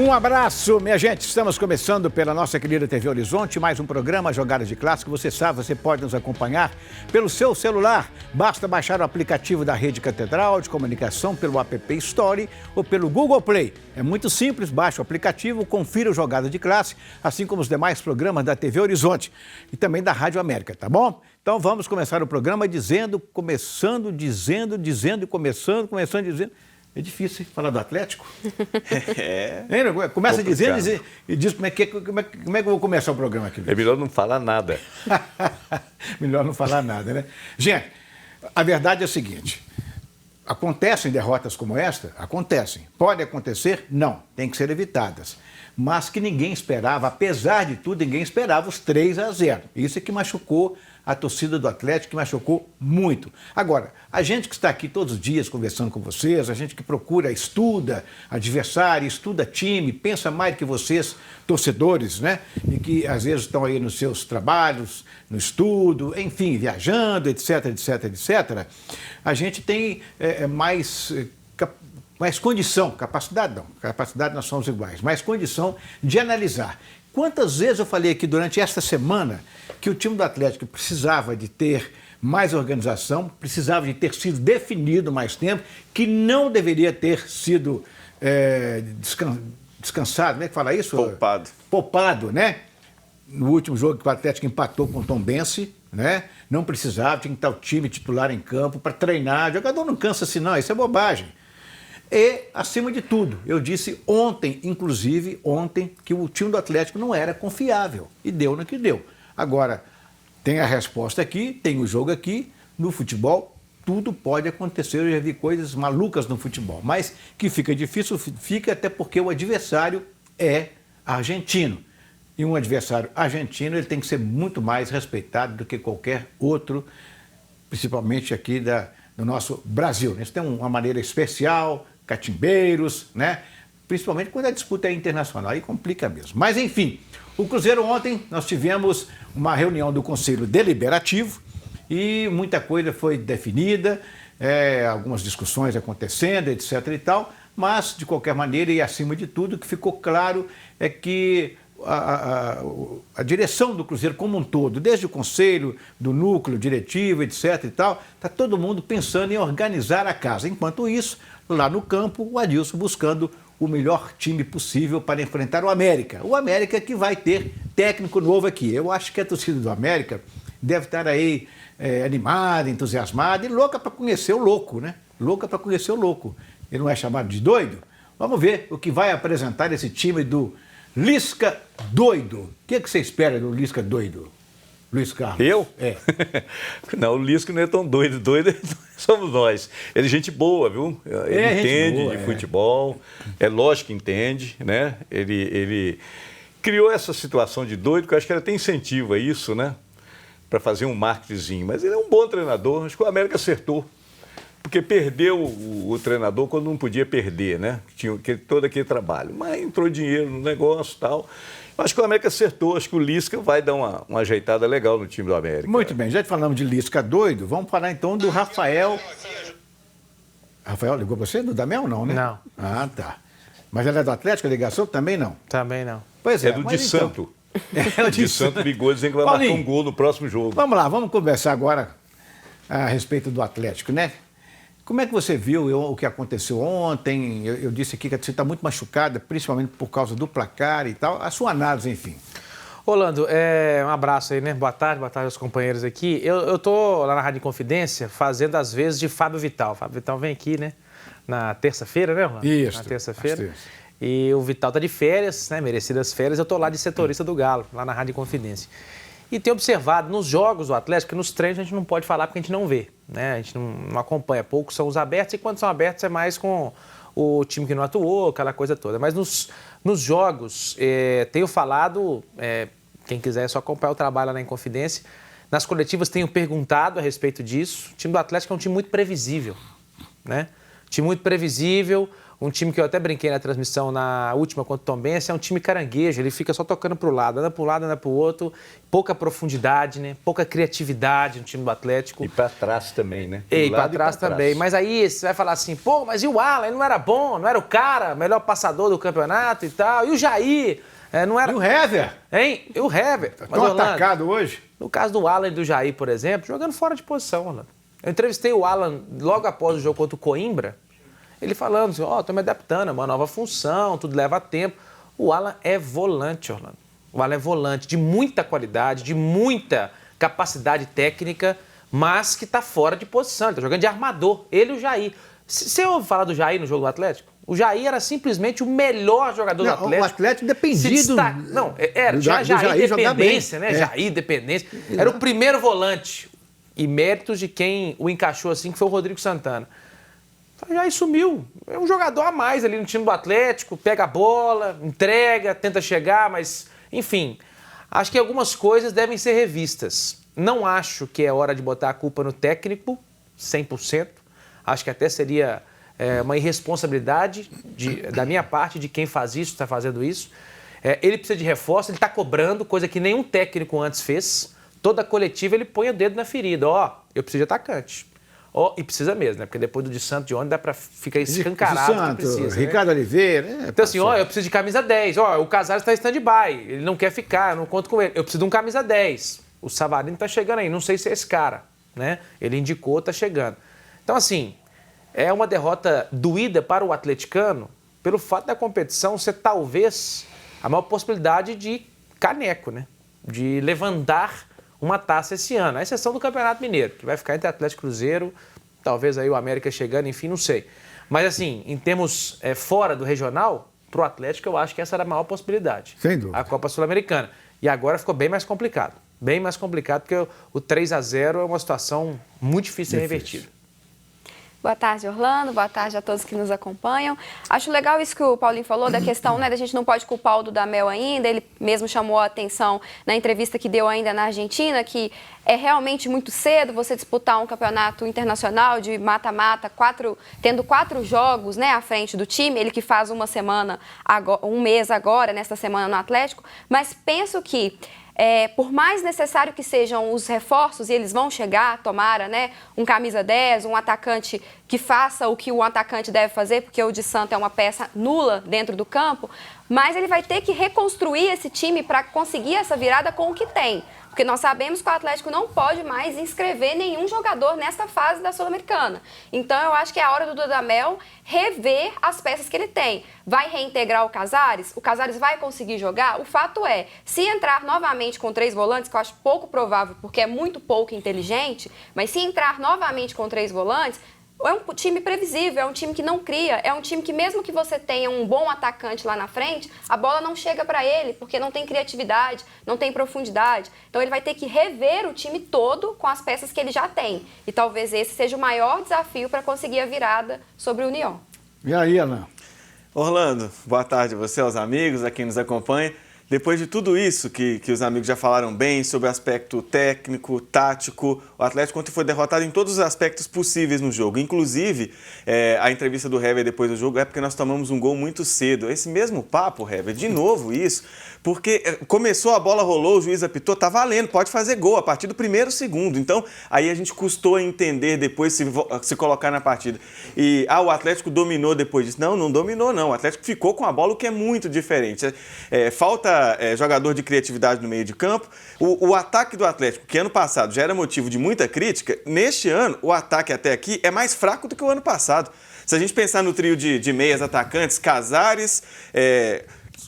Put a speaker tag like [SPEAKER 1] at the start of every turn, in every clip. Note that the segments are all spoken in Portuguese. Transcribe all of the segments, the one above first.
[SPEAKER 1] Um abraço, minha gente. Estamos começando pela nossa querida TV Horizonte, mais um programa Jogadas de Clássico. Você sabe, você pode nos acompanhar pelo seu celular. Basta baixar o aplicativo da Rede Catedral de Comunicação pelo app Store ou pelo Google Play. É muito simples, baixa o aplicativo, confira o Jogadas de Classe, assim como os demais programas da TV Horizonte e também da Rádio América, tá bom? Então vamos começar o programa começando dizendo. É difícil falar do Atlético. Começa dizendo e diz como é que eu vou começar o programa aqui.
[SPEAKER 2] É melhor não falar nada.
[SPEAKER 1] Melhor não falar nada, né? Gente, a verdade é a seguinte. Acontecem derrotas como esta? Acontecem. Pode acontecer? Não. Tem que ser evitadas. Mas que ninguém esperava, apesar de tudo, ninguém esperava os 3-0. Isso é que machucou a torcida do Atlético, que machucou muito. Agora, a gente que está aqui todos os dias conversando com vocês, a gente que procura, estuda adversário, estuda time, pensa mais que vocês, torcedores, né? E que às vezes estão aí nos seus trabalhos, no estudo, enfim, viajando, etc. A gente tem mais condição, capacidade nós somos iguais, mais condição de analisar. Quantas vezes eu falei aqui durante esta semana que o time do Atlético precisava de ter mais organização, precisava de ter sido definido mais tempo, que não deveria ter sido descansado, como é que fala isso? Poupado, né? No último jogo que o Atlético empatou com o Tombense, né? Não precisava, tinha que estar o time titular em campo para treinar. O jogador não cansa assim, não, isso é bobagem. E, acima de tudo, eu disse ontem, que o time do Atlético não era confiável. E deu no que deu. Agora, tem a resposta aqui, tem o jogo aqui. No futebol, tudo pode acontecer. Eu já vi coisas malucas no futebol. Mas que fica difícil, fica até porque o adversário é argentino. E um adversário argentino ele tem que ser muito mais respeitado do que qualquer outro, principalmente aqui do nosso Brasil. Eles têm uma maneira especial, catimbeiros, né? Principalmente quando a disputa é internacional, aí complica mesmo. Mas, enfim, o Cruzeiro ontem nós tivemos uma reunião do Conselho Deliberativo e muita coisa foi definida, algumas discussões acontecendo, etc. e tal, mas, de qualquer maneira e acima de tudo, o que ficou claro é que a direção do Cruzeiro como um todo, desde o conselho, do núcleo diretivo, etc. e tal, está todo mundo pensando em organizar a casa. Enquanto isso, lá no campo, o Adilson buscando o melhor time possível para enfrentar o América. O América que vai ter técnico novo aqui. Eu acho que a torcida do América deve estar aí animada, entusiasmada e louca para conhecer o louco, né? Louca para conhecer o louco. Ele não é chamado de doido? Vamos ver o que vai apresentar esse time do Lisca doido. O que você espera do Lisca doido, Luiz Carlos?
[SPEAKER 2] Eu?
[SPEAKER 1] É.
[SPEAKER 2] Não, o Lisca não é tão doido. Doido somos nós. Ele é gente boa, viu? Ele entende de futebol. É lógico que entende, né? Ele criou essa situação de doido, que eu acho que ele até incentiva isso, né? Para fazer um marketingzinho. Mas ele é um bom treinador. Acho que o América acertou. Porque perdeu o treinador quando não podia perder, né? Tinha todo aquele trabalho. Mas entrou dinheiro no negócio e tal. Acho que o América acertou. Acho que o Lisca vai dar uma ajeitada legal no time do América.
[SPEAKER 1] Muito bem. Já que falamos de Lisca doido, vamos falar então do Rafael. Rafael ligou para você? Do Damel não, né?
[SPEAKER 3] Não.
[SPEAKER 1] Ah, tá. Mas ela é do Atlético, a ligação? Também não?
[SPEAKER 3] Também não.
[SPEAKER 1] Pois é.
[SPEAKER 2] É do Di Santo.
[SPEAKER 1] É o
[SPEAKER 2] Di Santo ligou dizendo que vai marcar um gol no próximo jogo.
[SPEAKER 1] Vamos lá, vamos conversar agora a respeito do Atlético, né? Como é que você viu o que aconteceu ontem? Eu disse aqui que você está muito machucada, principalmente por causa do placar e tal. A sua análise, enfim.
[SPEAKER 3] Orlando, um abraço aí, né? Boa tarde aos companheiros aqui. Eu tô lá na Rádio Confidência fazendo às vezes de Fábio Vital. Fábio Vital vem aqui, né? Na terça-feira, né, Orlando?
[SPEAKER 1] Isso.
[SPEAKER 3] Na terça-feira. E o Vital tá de férias, né? Merecidas férias. Eu tô lá de setorista do Galo, lá na Rádio Confidência. E tenho observado nos jogos do Atlético, que nos treinos a gente não pode falar porque a gente não vê, né? A gente não acompanha. Poucos são os abertos e quando são abertos é mais com o time que não atuou, aquela coisa toda. Mas nos jogos, tenho falado, quem quiser é só acompanhar o trabalho lá na Inconfidência. Nas coletivas tenho perguntado a respeito disso. O time do Atlético é um time muito previsível, né? Time muito previsível, um time que eu até brinquei na transmissão na última contra o Tombense, é um time caranguejo, ele fica só tocando para o lado, anda para um lado, anda para o outro, pouca profundidade, né? Pouca criatividade no time do Atlético.
[SPEAKER 2] E para trás também, né?
[SPEAKER 3] E para trás também. Mas aí você vai falar assim, pô, mas e o Alan? Ele não era bom, não era o cara, melhor passador do campeonato e tal. E o Jair? Não era...
[SPEAKER 1] E o Hever?
[SPEAKER 3] Hein? E o Hever?
[SPEAKER 1] Tão atacado hoje?
[SPEAKER 3] No caso do Alan e do Jair, por exemplo, jogando fora de posição, Orlando. Eu entrevistei o Alan logo após o jogo contra o Coimbra, ele falando assim, tô me adaptando, é uma nova função, tudo leva tempo. O Alan é volante, Orlando. O Alan é volante de muita qualidade, de muita capacidade técnica, mas que está fora de posição. Ele está jogando de armador, ele e o Jair. Você ouve falar do Jair no jogo do Atlético? O Jair era simplesmente o melhor jogador do Atlético.
[SPEAKER 1] O Atlético dependia do...
[SPEAKER 3] Não, tinha Jair dependência, né? Jair dependência. Era o primeiro volante. E méritos de quem o encaixou assim, que foi o Rodrigo Santana. Já sumiu. É um jogador a mais ali no time do Atlético, pega a bola, entrega, tenta chegar, mas, enfim, acho que algumas coisas devem ser revistas. Não acho que é hora de botar a culpa no técnico, 100%. Acho que até seria uma irresponsabilidade da minha parte, de quem faz isso, está fazendo isso. Ele precisa de reforço, ele está cobrando, coisa que nenhum técnico antes fez. Toda coletiva ele põe o dedo na ferida. Eu preciso de atacante. E precisa mesmo, né? Porque depois do de Santos de ontem dá para ficar escancarado que precisa.
[SPEAKER 1] Ricardo Oliveira.
[SPEAKER 3] Então assim, eu preciso de camisa 10. O Casares está em stand-by. Ele não quer ficar, eu não conto com ele. Eu preciso de um camisa 10. O Savarino está chegando aí. Não sei se é esse cara, né? Ele indicou, está chegando. Então assim, é uma derrota doída para o atleticano pelo fato da competição ser talvez a maior possibilidade de caneco, né? De levantar uma taça esse ano, à exceção do Campeonato Mineiro, que vai ficar entre Atlético e Cruzeiro, talvez aí o América chegando, enfim, não sei. Mas assim, em termos fora do regional, pro Atlético eu acho que essa era a maior possibilidade.
[SPEAKER 1] Sem dúvida.
[SPEAKER 3] A Copa Sul-Americana. E agora ficou bem mais complicado. Bem mais complicado, porque o 3-0 é uma situação muito difícil de ser revertida.
[SPEAKER 4] Boa tarde, Orlando. Boa tarde a todos que nos acompanham. Acho legal isso que o Paulinho falou, da questão, né, da gente não pode culpar o Dudamel ainda. Ele mesmo chamou a atenção na entrevista que deu ainda na Argentina, que é realmente muito cedo você disputar um campeonato internacional de mata-mata, tendo 4 jogos, né, à frente do time. Ele que faz um mês agora, nesta semana no Atlético. Mas penso que por mais necessário que sejam os reforços, e eles vão chegar, tomara, né? Um camisa 10, um atacante que faça o que o atacante deve fazer, porque o de Santo é uma peça nula dentro do campo, mas ele vai ter que reconstruir esse time para conseguir essa virada com o que tem. Porque nós sabemos que o Atlético não pode mais inscrever nenhum jogador nesta fase da Sul-Americana. Então, eu acho que é a hora do Dudamel rever as peças que ele tem. Vai reintegrar o Casares? O Casares vai conseguir jogar? O fato é, se entrar novamente com 3 volantes, que eu acho pouco provável, porque é muito pouco inteligente, mas se entrar novamente com 3 volantes, é um time previsível, é um time que não cria, é um time que mesmo que você tenha um bom atacante lá na frente, a bola não chega para ele, porque não tem criatividade, não tem profundidade. Então ele vai ter que rever o time todo com as peças que ele já tem. E talvez esse seja o maior desafio para conseguir a virada sobre o União.
[SPEAKER 1] E aí, Alain?
[SPEAKER 5] Orlando, boa tarde a você, aos amigos, a quem nos acompanha. Depois de tudo isso que os amigos já falaram bem sobre o aspecto técnico, tático, o Atlético ontem foi derrotado em todos os aspectos possíveis no jogo. Inclusive, a entrevista do Hever depois do jogo é porque nós tomamos um gol muito cedo. Esse mesmo papo, Hever, de novo isso, porque começou, a bola rolou, o juiz apitou, tá valendo, pode fazer gol a partir do primeiro segundo. Então, aí a gente custou a entender depois se colocar na partida. E, o Atlético dominou depois disso. Não dominou não, o Atlético ficou com a bola, o que é muito diferente. Falta jogador de criatividade no meio de campo. O ataque do Atlético, que ano passado já era motivo de muita crítica, neste ano, o ataque até aqui é mais fraco do que o ano passado. Se a gente pensar no trio de meias atacantes, Casares,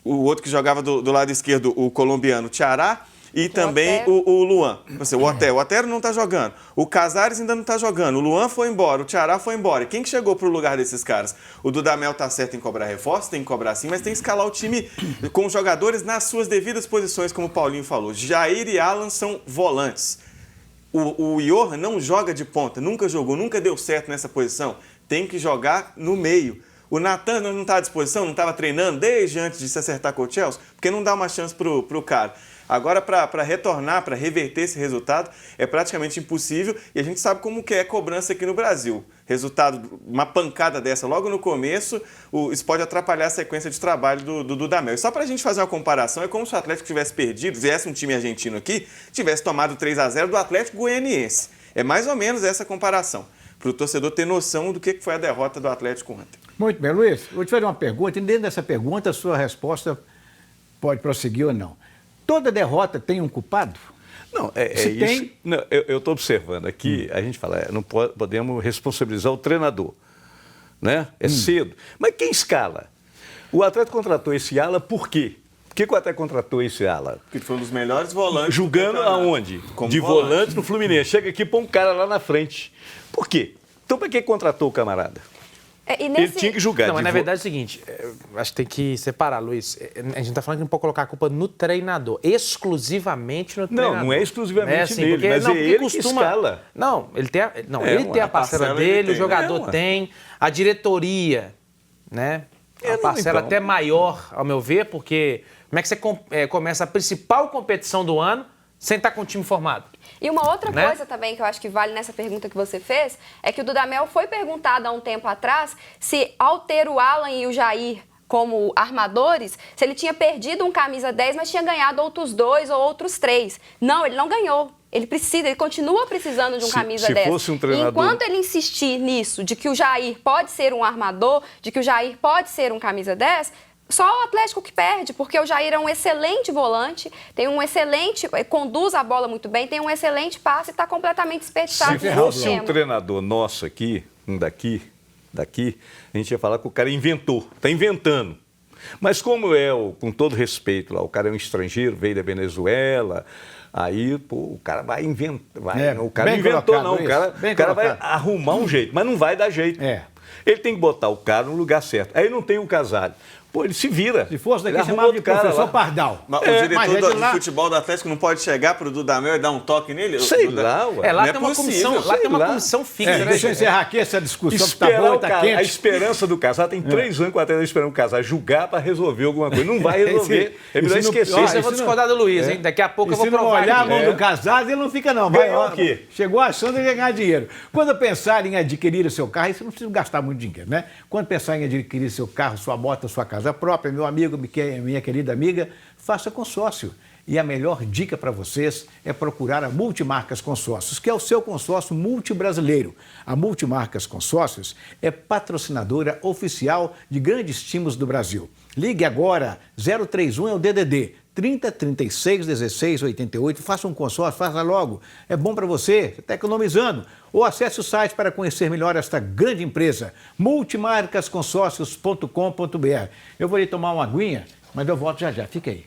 [SPEAKER 5] o outro que jogava do lado esquerdo, o colombiano Ceará, e também o Luan. O Otero não está jogando. O Casares ainda não está jogando. O Luan foi embora. O Ceará foi embora. E quem que chegou para o lugar desses caras? O Dudamel está certo em cobrar reforço, tem que cobrar sim, mas tem que escalar o time com os jogadores nas suas devidas posições, como o Paulinho falou. Jair e Alan são volantes. O Johan não joga de ponta, nunca jogou, nunca deu certo nessa posição. Tem que jogar no meio. O Natan não está à disposição, não estava treinando desde antes de se acertar com o Chelsea, porque não dá uma chance para o cara. Agora, para retornar, para reverter esse resultado, é praticamente impossível e a gente sabe como que é a cobrança aqui no Brasil. Resultado, uma pancada dessa logo no começo, isso pode atrapalhar a sequência de trabalho do Dudamel. E só para a gente fazer uma comparação, é como se o Atlético tivesse perdido, viesse um time argentino aqui, tivesse tomado 3-0 do Atlético Goianiense. É mais ou menos essa comparação, para o torcedor ter noção do que foi a derrota do Atlético ontem.
[SPEAKER 1] Muito bem, Luiz, vou te fazer uma pergunta, e dentro dessa pergunta a sua resposta pode prosseguir ou não. Toda derrota tem um culpado?
[SPEAKER 2] Não,
[SPEAKER 1] Se
[SPEAKER 2] isso.
[SPEAKER 1] tem...
[SPEAKER 2] Não, eu estou observando aqui, a gente fala, não podemos responsabilizar o treinador, né? É cedo. Mas quem escala? O Atlético contratou esse ala por quê? Por que o Atlético contratou esse ala?
[SPEAKER 5] Porque foi um dos melhores volantes.
[SPEAKER 2] Jogando aonde?
[SPEAKER 5] Como
[SPEAKER 2] de volante no Fluminense. Chega aqui e põe um cara lá na frente. Por quê? Então, para que contratou o camarada? Ele tinha que julgar.
[SPEAKER 3] Não, mas na verdade é o seguinte, acho que tem que separar, Luiz. A gente está falando que não pode colocar a culpa no treinador, exclusivamente no treinador.
[SPEAKER 2] Não é exclusivamente
[SPEAKER 3] assim,
[SPEAKER 2] nele,
[SPEAKER 3] porque,
[SPEAKER 2] mas
[SPEAKER 3] não,
[SPEAKER 2] é ele
[SPEAKER 3] costuma...
[SPEAKER 2] que escala.
[SPEAKER 3] Não, ele tem a parcela dele, o jogador tem, a diretoria, né? A parcela
[SPEAKER 2] então...
[SPEAKER 3] até maior, ao meu ver, porque como é que você começa a principal competição do ano sem estar com o time formado?
[SPEAKER 4] E uma outra coisa também que eu acho que vale nessa pergunta que você fez é que o Dudamel foi perguntado há um tempo atrás se, ao ter o Alan e o Jair como armadores, se ele tinha perdido um camisa 10, mas tinha ganhado outros 2 ou outros 3. Não, ele não ganhou. Ele continua precisando de um camisa 10.
[SPEAKER 2] Se fosse um treinador...
[SPEAKER 4] Enquanto ele insistir nisso, de que o Jair pode ser um armador, de que o Jair pode ser um camisa 10... Só o Atlético que perde, porque o Jair é um excelente volante, conduz a bola muito bem, tem um excelente passe e está completamente desperdiçado.
[SPEAKER 2] Se fosse um treinador nosso aqui, daqui, a gente ia falar que o cara inventou, está inventando. Mas como com todo respeito, lá, o cara é um estrangeiro, veio da Venezuela, aí o cara vai inventar. O cara não inventou, não. O cara vai arrumar um jeito, mas não vai dar jeito. Ele tem que botar o cara no lugar certo. Aí não tem um Casares. Pô, ele se vira.
[SPEAKER 1] Se fosse daqui, chamava de professor Pardal.
[SPEAKER 5] Mas o diretor de futebol do Atlético não pode chegar pro Dudamel e dar um toque nele?
[SPEAKER 2] Sei lá, ué.
[SPEAKER 3] Lá tem uma comissão fixa.
[SPEAKER 1] Deixa eu encerrar aqui essa discussão que tá boa e tá quente.
[SPEAKER 2] A esperança do Casares, tem 3 anos que o Atlético esperando o Casares julgar para resolver alguma coisa. Não vai resolver. Ele vai esquecer.
[SPEAKER 3] Isso eu vou discordar do Luiz, hein? Daqui a pouco eu vou provar.
[SPEAKER 1] Se não olhar a mão do Casares, ele não fica não.
[SPEAKER 2] Ganhou aqui.
[SPEAKER 1] Chegou achando que ia ganhar dinheiro. Quando pensar em adquirir o seu carro, isso não precisa gastar muito dinheiro, né? Quando pensar em adquirir seu carro, sua moto, sua casa própria, meu amigo, minha querida amiga, faça consórcio. E a melhor dica para vocês é procurar a Multimarcas Consórcios, que é o seu consórcio multibrasileiro. A Multimarcas Consórcios é patrocinadora oficial de grandes times do Brasil. Ligue agora, 031 é o DDD, 30 36 16 88, faça um consórcio, faça logo. É bom para você está economizando. Ou acesse o site para conhecer melhor esta grande empresa, multimarcasconsórcios.com.br. Eu vou ali tomar uma aguinha, mas eu volto já já. Fica aí.